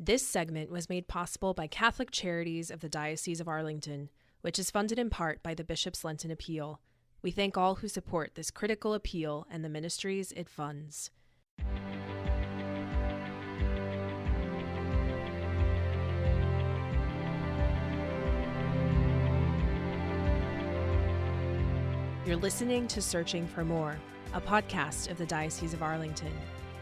This segment was made possible by Catholic Charities of the Diocese of Arlington, which is funded in part by the Bishop's Lenten Appeal. We thank all who support this critical appeal and the ministries it funds. You're listening to Searching for More, a podcast of the Diocese of Arlington.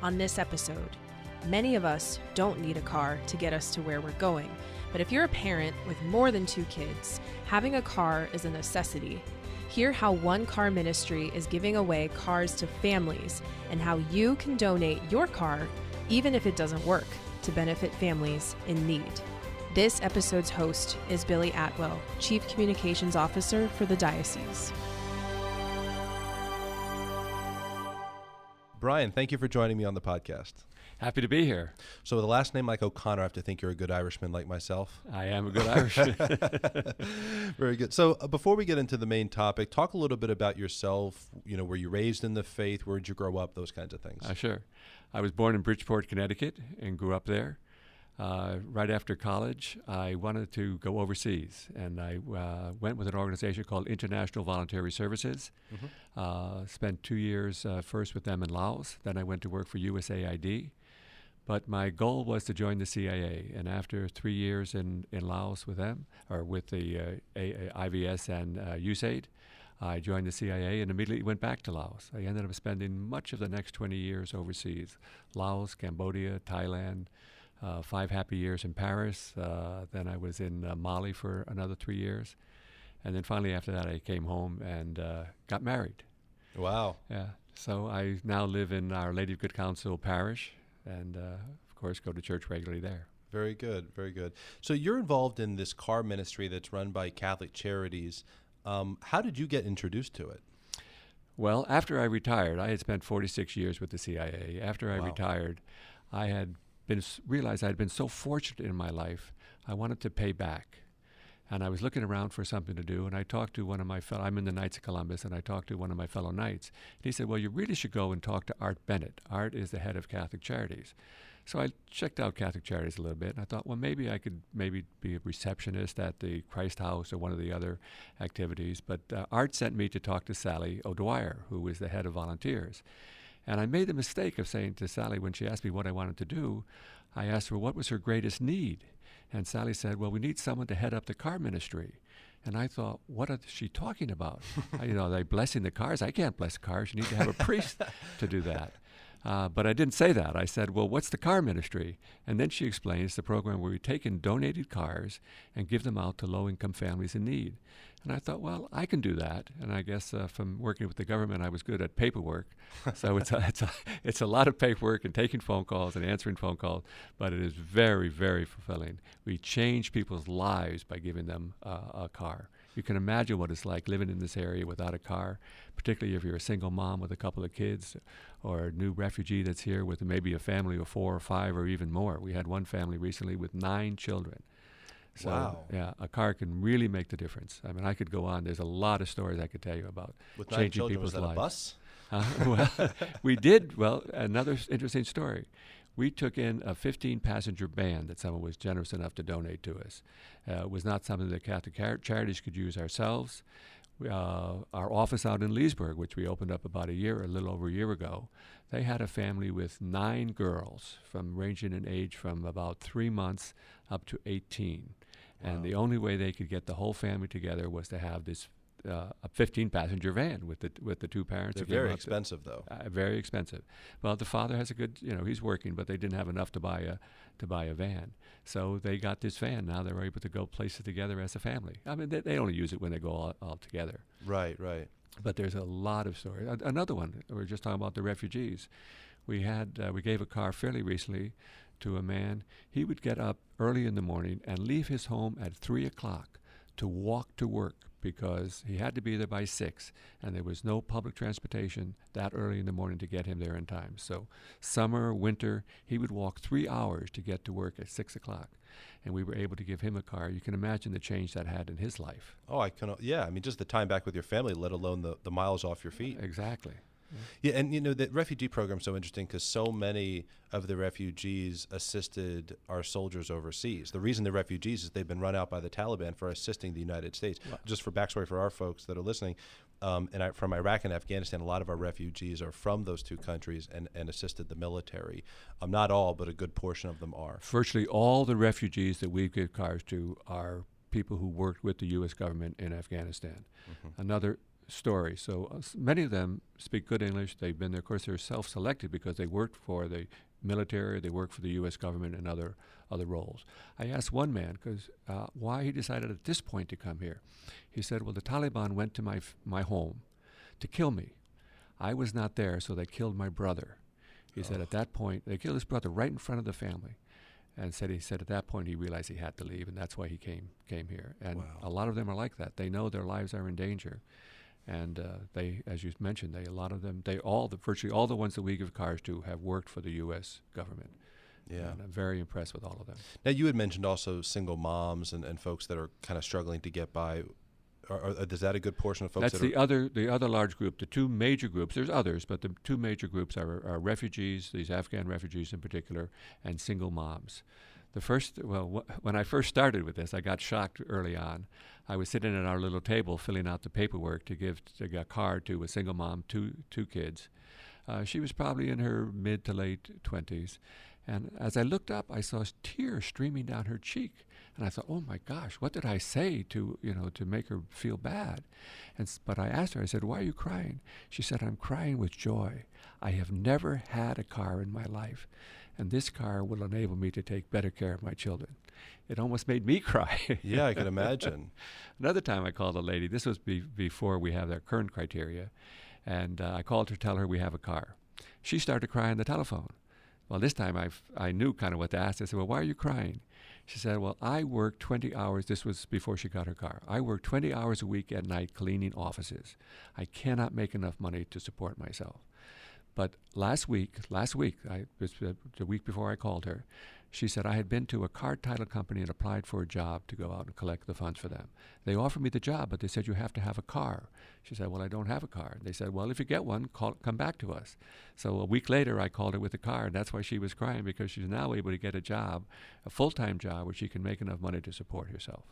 On this episode, many of us don't need a car to get us to where we're going, but if you're a parent with more than 2 kids, having a car is a necessity. Hear how One Car Ministry is giving away cars to families and how you can donate your car, even if it doesn't work, to benefit families in need. This episode's host is Billy Atwell, Chief Communications Officer for the Diocese. Brian, thank you for joining me on the podcast. Happy to be here. So with a last name like O'Connor, I have to think you're a good Irishman like myself. I am a good Irishman. Very good. So before we get into the main topic, talk a little bit about yourself. You know, were you raised in the faith? Where did you grow up? Those kinds of things. Sure. I was born in Bridgeport, Connecticut, and grew up there. Right after college, I wanted to go overseas, and I went with an organization called International Voluntary Services. Spent 2 years first with them in Laos. Then I went to work for USAID. But my goal was to join the CIA, and after 3 years in Laos with them, or with the IVS and USAID, I joined the CIA and immediately went back to Laos. I ended up spending much of the next 20 years overseas: Laos, Cambodia, Thailand. 5 happy years in Paris. Then I was in Mali for another 3 years. And then finally after that I came home and got married. Wow. Yeah. So I now live in Our Lady of Good Counsel parish and of course go to church regularly there. Very good, very good. So you're involved in this car ministry that's run by Catholic Charities. How did you get introduced to it? Well, after I retired, I had spent 46 years with the CIA. After I retired, I had realized I had been so fortunate in my life, I wanted to pay back. And I was looking around for something to do, and I talked to one of my I'm in the Knights of Columbus, and I talked to one of my fellow Knights. And he said, well, you really should go and talk to Art Bennett. Art is the head of Catholic Charities. So I checked out Catholic Charities a little bit, and I thought, well, maybe I could be a receptionist at the Christ House or one of the other activities. But Art sent me to talk to Sally O'Dwyer, who is the head of volunteers. And I made the mistake of saying to Sally, when she asked me what I wanted to do, I asked her what was her greatest need. And Sally said, well, we need someone to head up the car ministry. And I thought, what is she talking about? They're blessing the cars. I can't bless cars. You need to have a priest to do that. But I didn't say that. I said, well, what's the car ministry? And then she explains the program where we take in donated cars and give them out to low-income families in need. And I thought, well, I can do that. And I guess from working with the government, I was good at paperwork. So it's a lot of paperwork and taking phone calls and answering phone calls, but it is very, very fulfilling. We change people's lives by giving them a car. You can imagine what it's like living in this area without a car, particularly if you're a single mom with a couple of kids or a new refugee that's here with maybe a family of 4 or 5 or even more. We had one family recently with 9 children. So, wow. Yeah, a car can really make the difference. I mean, I could go on. There's a lot of stories I could tell you about with 9 changing children, people's was that lives. A bus? Well, we did. Well, another interesting story. We took in a 15-passenger van that someone was generous enough to donate to us. It was not something that Catholic Charities could use ourselves. Our office out in Leesburg, which we opened up about a little over a year ago, they had a family with 9 girls, ranging in age from about 3 months up to 18. Wow. And the only way they could get the whole family together was to have this a 15-passenger van with the 2 parents. They're very expensive, though. Very expensive. Well, the father has a good, he's working, but they didn't have enough to buy a van. So they got this van. Now they're able to go places together as a family. I mean, they only use it when they go all together. Right, right. But there's a lot of stories. Another one, we were just talking about the refugees. We gave a car fairly recently to a man. He would get up early in the morning and leave his home at 3 o'clock to walk to work because he had to be there by 6, and there was no public transportation that early in the morning to get him there in time. So summer, winter, he would walk 3 hours to get to work at 6 o'clock, and we were able to give him a car. You can imagine the change that had in his life. Oh, I mean, just the time back with your family, let alone the miles off your feet. Exactly. Yeah, and the refugee program is so interesting because so many of the refugees assisted our soldiers overseas. The reason they're refugees is they've been run out by the Taliban for assisting the United States. Wow. Just for backstory for our folks that are listening, from Iraq and Afghanistan, a lot of our refugees are from those two countries and assisted the military. Not all, but a good portion of them are. Virtually all the refugees that we give cars to are people who worked with the U.S. government in Afghanistan. Mm-hmm. Another story. So many of them speak good English. They've been there. Of course, they're self-selected because they worked for the military. They worked for the U.S. government and other roles. I asked one man why he decided at this point to come here. He said, well, the Taliban went to my home to kill me. I was not there, so they killed my brother. He said at that point, they killed his brother right in front of the family. And he said at that point he realized he had to leave, and that's why he came here. And a lot of them are like that. They know their lives are in danger. And they, as you mentioned, virtually all the ones that we give cars to have worked for the U.S. government. Yeah. And I'm very impressed with all of them. Now, you had mentioned also single moms and folks that are kind of struggling to get by. Is that a good portion of folks? That's the other large group. The two major groups, there's others, but the two major groups are refugees, these Afghan refugees in particular, and single moms. When I first started with this, I got shocked early on. I was sitting at our little table filling out the paperwork to give a car to a single mom, two kids. She was probably in her mid to late 20s. And as I looked up, I saw tears streaming down her cheek. And I thought, oh my gosh, what did I say to make her feel bad? But I asked her, I said, why are you crying? She said, I'm crying with joy. I have never had a car in my life, and this car will enable me to take better care of my children. It almost made me cry. Yeah, I can imagine. Another time I called a lady, this was before we have their current criteria, and I called her to tell her we have a car. She started crying on the telephone. Well, this time I knew kind of what to ask. I said, well, why are you crying? She said, well, I work 20 hours. This was before she got her car. I work 20 hours a week at night cleaning offices. I cannot make enough money to support myself. But last week, the week before I called her, she said, I had been to a car title company and applied for a job to go out and collect the funds for them. They offered me the job, but they said, you have to have a car. She said, well, I don't have a car. They said, well, if you get one, come back to us. So a week later, I called her with a car, and that's why she was crying, because she's now able to get a job, a full-time job, where she can make enough money to support herself.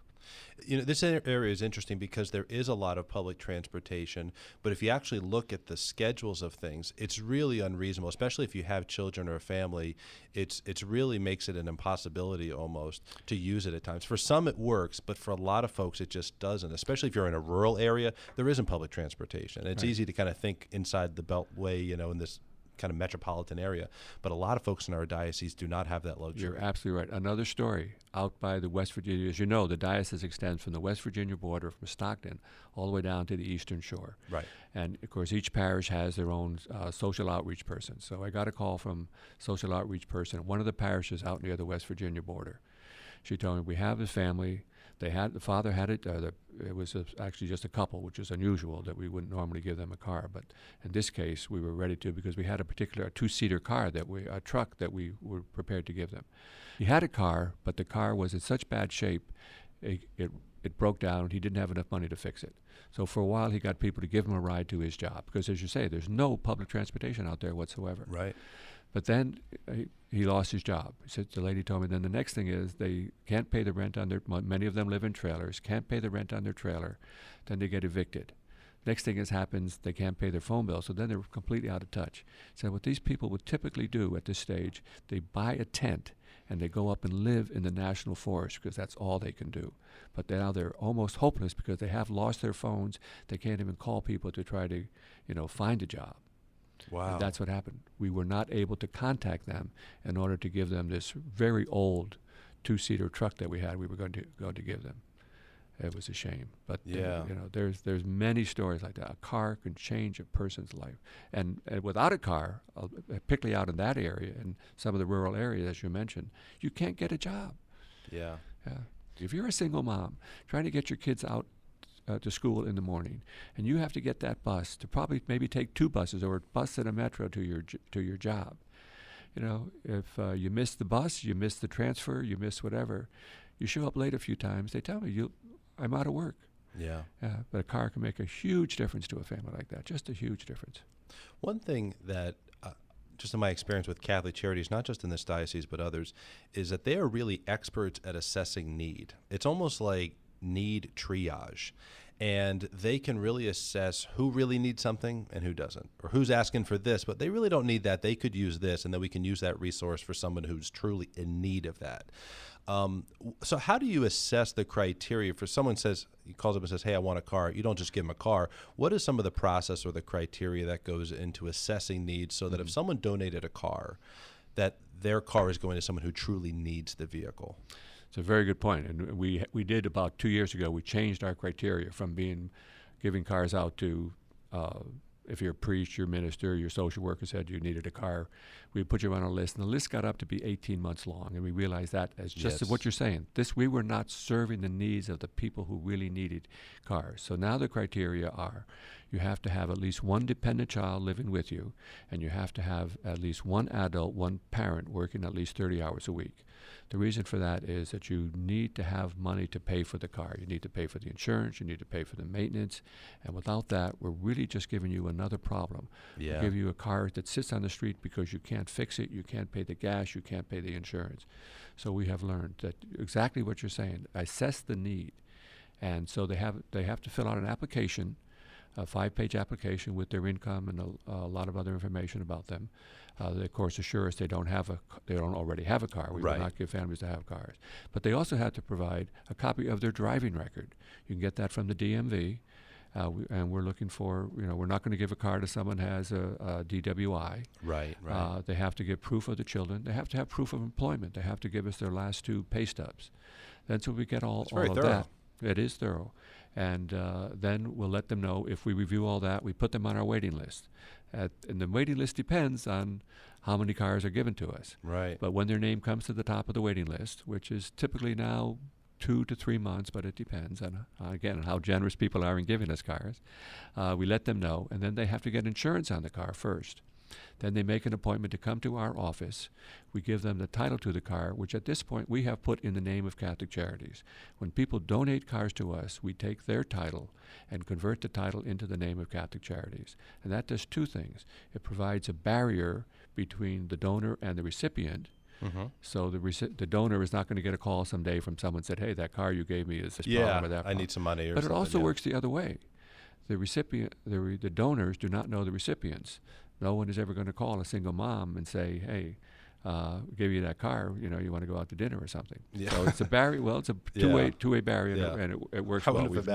This area is interesting because there is a lot of public transportation, but if you actually look at the schedules of things, it's really unreasonable, especially if you have children or a family. It's really makes it an impossibility almost to use it at times. For some it works, but for a lot of folks it just doesn't, especially if you're in a rural area. There isn't public transportation. It's easy to kind of think inside the Beltway, in this kind of metropolitan area, but a lot of folks in our diocese do not have that luxury. You're absolutely right. Another story out by the West Virginia, as you know, the diocese extends from the West Virginia border from Stockton all the way down to the eastern shore. Right. And of course, each parish has their own social outreach person. So I got a call from social outreach person at one of the parishes out near the West Virginia border. She told me, we have a family. The father had it. It was actually just a couple, which is unusual that we wouldn't normally give them a car. But in this case, we were ready to, because we had a particular two-seater car a truck that we were prepared to give them. He had a car, but the car was in such bad shape, it broke down. He didn't have enough money to fix it. So for a while, he got people to give him a ride to his job, because as you say, there's no public transportation out there whatsoever. Right. But then he lost his job. The lady told me then the next thing is they can't pay the rent on many of them live in trailers, can't pay the rent on their trailer, then they get evicted. Next thing happens, they can't pay their phone bill, so then they're completely out of touch. So what these people would typically do at this stage, they buy a tent and they go up and live in the national forest, because that's all they can do. But now they're almost hopeless because they have lost their phones. They can't even call people to try to, find a job. Wow. And that's what happened. We were not able to contact them in order to give them this very old two-seater truck that we had. We were going to give them. It was a shame, but there's many stories like that. A car can change a person's life, and without a car, particularly out in that area and some of the rural areas, as you mentioned, you can't get a job. Yeah. If you're a single mom trying to get your kids out to school in the morning, and you have to get that bus to maybe take two buses or a bus and a metro to your job. If you miss the bus, you miss the transfer, you miss whatever, you show up late a few times, they tell me, I'm out of work. Yeah. But a car can make a huge difference to a family like that, just a huge difference. One thing that, just in my experience with Catholic Charities, not just in this diocese but others, is that they are really experts at assessing need. It's almost like need triage. And they can really assess who really needs something and who doesn't, or who's asking for this, but they really don't need that. They could use this, and then we can use that resource for someone who's truly in need of that. So how do you assess the criteria for someone he calls up and says, hey, I want a car. You don't just give them a car. What is some of the process or the criteria that goes into assessing needs so that if someone donated a car, that their car is going to someone who truly needs the vehicle? It's a very good point. And we did about 2 years ago, we changed our criteria from giving cars out to, if you're a priest, your minister, your social worker said you needed a car, we put you on a list. And the list got up to be 18 months long. And we realized that as just as what you're saying. We were not serving the needs of the people who really needed cars. So now the criteria are, you have to have at least one dependent child living with you, and you have to have at least one adult, one parent working at least 30 hours a week. The reason for that is that you need to have money to pay for the car. You need to pay for the insurance. You need to pay for the maintenance. And without that, we're really just giving you another problem. Yeah. We give you a car that sits on the street because you can't fix it. You can't pay the gas. You can't pay the insurance. So we have learned that exactly what you're saying. Assess the need. And so they have to fill out an application, a 5-page application with their income and a lot of other information about them. They, of course, assure us they don't already have a car. We will not give families to have cars. But they also have to provide a copy of their driving record. You can get that from the DMV. And we're looking for, we're not going to give a car to someone who has a DWI. Right. They have to give proof of the children. They have to have proof of employment. They have to give us their last 2 pay stubs. Then so we get all of that. It is thorough. And then we'll let them know if we review all that, we put them on our waiting list. And the waiting list depends on how many cars are given to us. Right. But when their name comes to the top of the waiting list, which is typically now 2 to 3 months, but it depends on, again, how generous people are in giving us cars, we let them know. And then they have to get insurance on the car first. Then they make an appointment to come to our office. We give them the title to the car, which at this point we have put in the name of Catholic Charities. When people donate cars to us, we take their title and convert the title into the name of Catholic Charities. And that does 2 things. It provides a barrier between the donor and the recipient. Mm-hmm. So the donor is not going to get a call someday from someone said, hey, that car you gave me is this problem or that problem. I need some money or but something. But it also works the other way. The recipient, the donors do not know the recipients. No one is ever going to call a single mom and say, hey, give you that car, you want to go out to dinner or something. Yeah. So it's a barrier. Well, it's a two-way barrier, and it works well. We've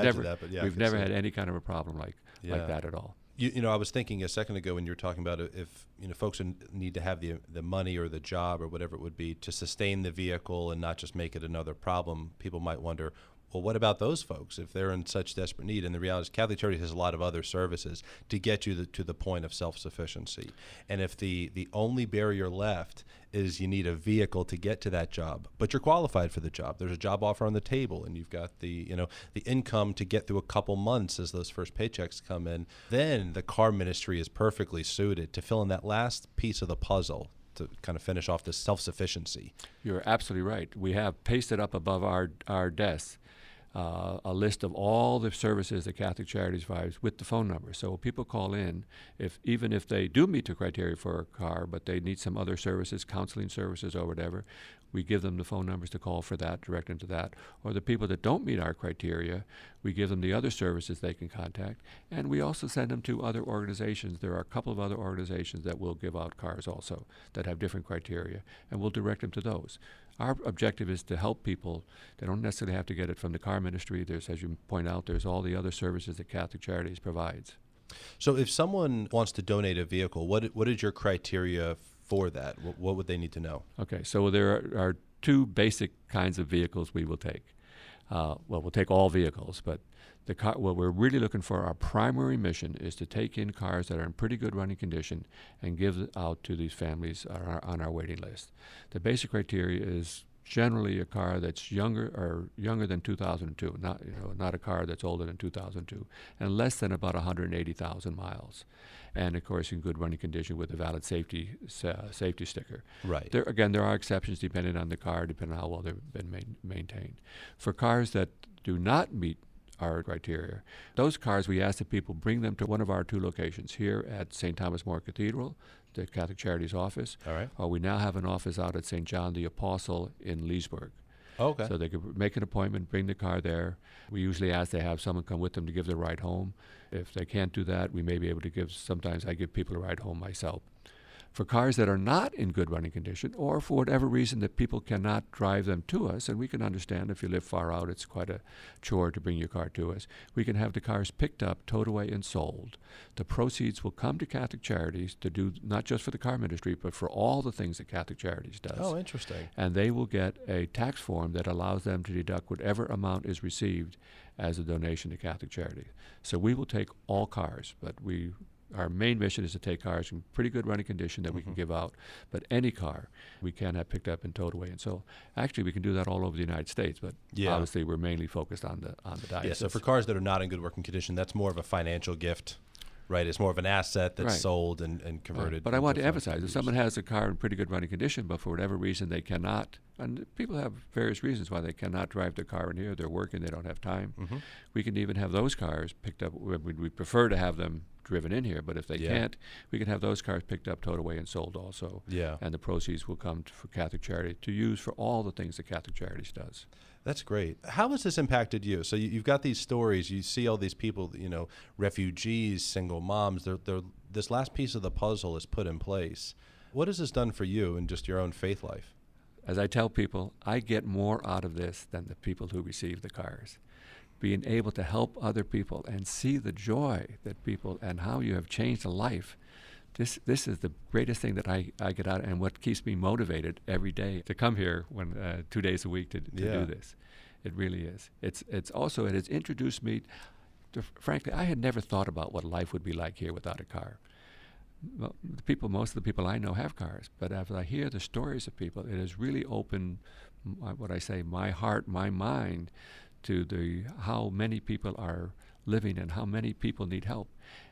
never had any kind of a problem like that at all. I was thinking a second ago when you were talking about if folks need to have the money or the job or whatever it would be to sustain the vehicle and not just make it another problem, people might wonder, well, what about those folks if they're in such desperate need? And the reality is Catholic Charities has a lot of other services to get you to the point of self-sufficiency. And if the only barrier left is you need a vehicle to get to that job, but you're qualified for the job, there's a job offer on the table, and you've got the income to get through a couple months as those first paychecks come in, then the car ministry is perfectly suited to fill in that last piece of the puzzle to kind of finish off this self-sufficiency. You're absolutely right. We have pasted up above our desks a list of all the services that Catholic Charities provides with the phone number. So people call in, even if they do meet the criteria for a car, but they need some other services, counseling services or whatever, we give them the phone numbers to call for that, direct them to that. Or the people that don't meet our criteria, we give them the other services they can contact. And we also send them to other organizations. There are a couple of other organizations that will give out cars also that have different criteria, and we'll direct them to those. Our objective is to help people. They don't necessarily have to get it from the car ministry. There's, as you point out, there's all the other services that Catholic Charities provides. So if someone wants to donate a vehicle, what is your criteria for that? What would they need to know? Okay, so there are 2 basic kinds of vehicles we will take. We'll take all vehicles, but what we're really looking for, our primary mission is to take in cars that are in pretty good running condition and give out to these families on our waiting list. The basic criteria is generally a car that's younger than 2002, not a car that's older than 2002, and less than about 180,000 miles. And of course, in good running condition with a valid safety sticker. Right. There are exceptions depending on the car, depending on how well they've been maintained. For cars that do not meet our criteria. Those cars, we ask that people bring them to one of our 2 locations here at St. Thomas More Cathedral, the Catholic Charities office. All right. Or we now have an office out at St. John the Apostle in Leesburg. Okay. So they could make an appointment, bring the car there. We usually ask they have someone come with them to give the ride home. If they can't do that, we may be able to sometimes I give people a ride home myself. For cars that are not in good running condition, or for whatever reason that people cannot drive them to us, and we can understand if you live far out, it's quite a chore to bring your car to us, we can have the cars picked up, towed away, and sold. The proceeds will come to Catholic Charities to do not just for the car ministry, but for all the things that Catholic Charities does. Oh, interesting. And they will get a tax form that allows them to deduct whatever amount is received as a donation to Catholic Charities. So we will take all cars, but our main mission is to take cars in pretty good running condition that we can give out, but any car we can have picked up and towed away. And so actually we can do that all over the United States, but obviously we're mainly focused on the diocese. Yeah, so for cars that are not in good working condition, that's more of a financial gift, right? It's more of an asset that's sold and converted. Right. But I want to emphasize, if someone has a car in pretty good running condition, but for whatever reason they cannot, and people have various reasons why they cannot drive their car in here, they're working, they don't have time, we can even have those cars picked up. We prefer to have them driven in here, but if they can't, we can have those cars picked up, towed away, and sold also. Yeah. And the proceeds will come for Catholic Charity to use for all the things that Catholic Charities does. That's great. How has this impacted you? So you've got these stories. You see all these people, refugees, single moms. This last piece of the puzzle is put in place. What has this done for you in just your own faith life? As I tell people, I get more out of this than the people who receive the cars. Being able to help other people and see the joy that people and how you have changed a life. This is the greatest thing that I get out, and what keeps me motivated every day to come here 2 days a week to do this. It really is. It has introduced me to, frankly, I had never thought about what life would be like here without a car. Well, most of the people I know have cars, but as I hear the stories of people, it has really opened my heart, my mind, to how many people are living and how many people need help,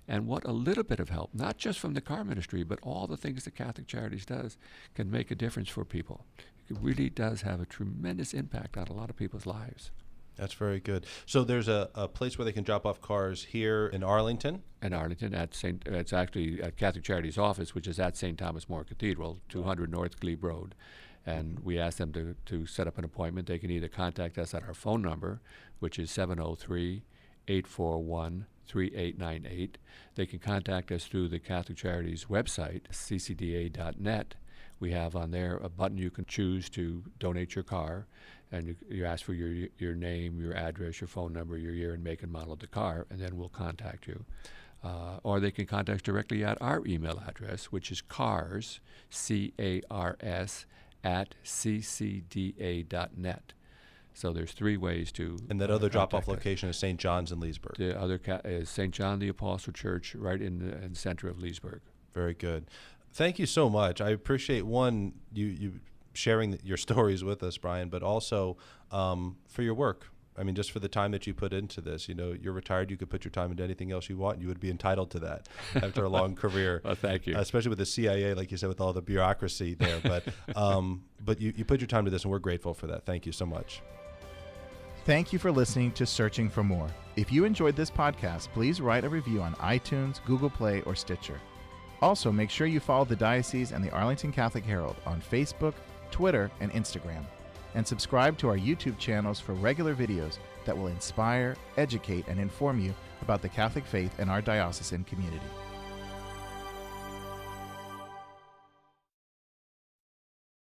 and what a little bit of help, not just from the car ministry, but all the things that Catholic Charities does, can make a difference for people. It really does have a tremendous impact on a lot of people's lives. That's very good. So there's a place where they can drop off cars here in Arlington? In Arlington, it's actually at Catholic Charities office, which is at St. Thomas More Cathedral, 200 North Glebe Road. And we ask them to set up an appointment. They can either contact us at our phone number, which is 703-841-3898. They can contact us through the Catholic Charities website, ccda.net. We have on there a button you can choose to donate your car, and you ask for your name, your address, your phone number, your year and make and model of the car, and then we'll contact you. Or they can contact us directly at our email address, which is cars, C-A-R-S, at ccda.net. So there's 3 ways to. And that other drop-off location is St. John's in Leesburg. The other is St. John the Apostle Church, right in the center of Leesburg. Very good. Thank you so much. I appreciate, one, you sharing your stories with us, Brian, but also for your work. I mean, just for the time that you put into this. You're retired. You could put your time into anything else you want, and you would be entitled to that after a long career. Well, thank you. Especially with the CIA, like you said, with all the bureaucracy there. But you put your time to this, and we're grateful for that. Thank you so much. Thank you for listening to Searching for More. If you enjoyed this podcast, please write a review on iTunes, Google Play, or Stitcher. Also, make sure you follow the Diocese and the Arlington Catholic Herald on Facebook, Twitter, and Instagram. And subscribe to our YouTube channels for regular videos that will inspire, educate, and inform you about the Catholic faith and our diocesan community.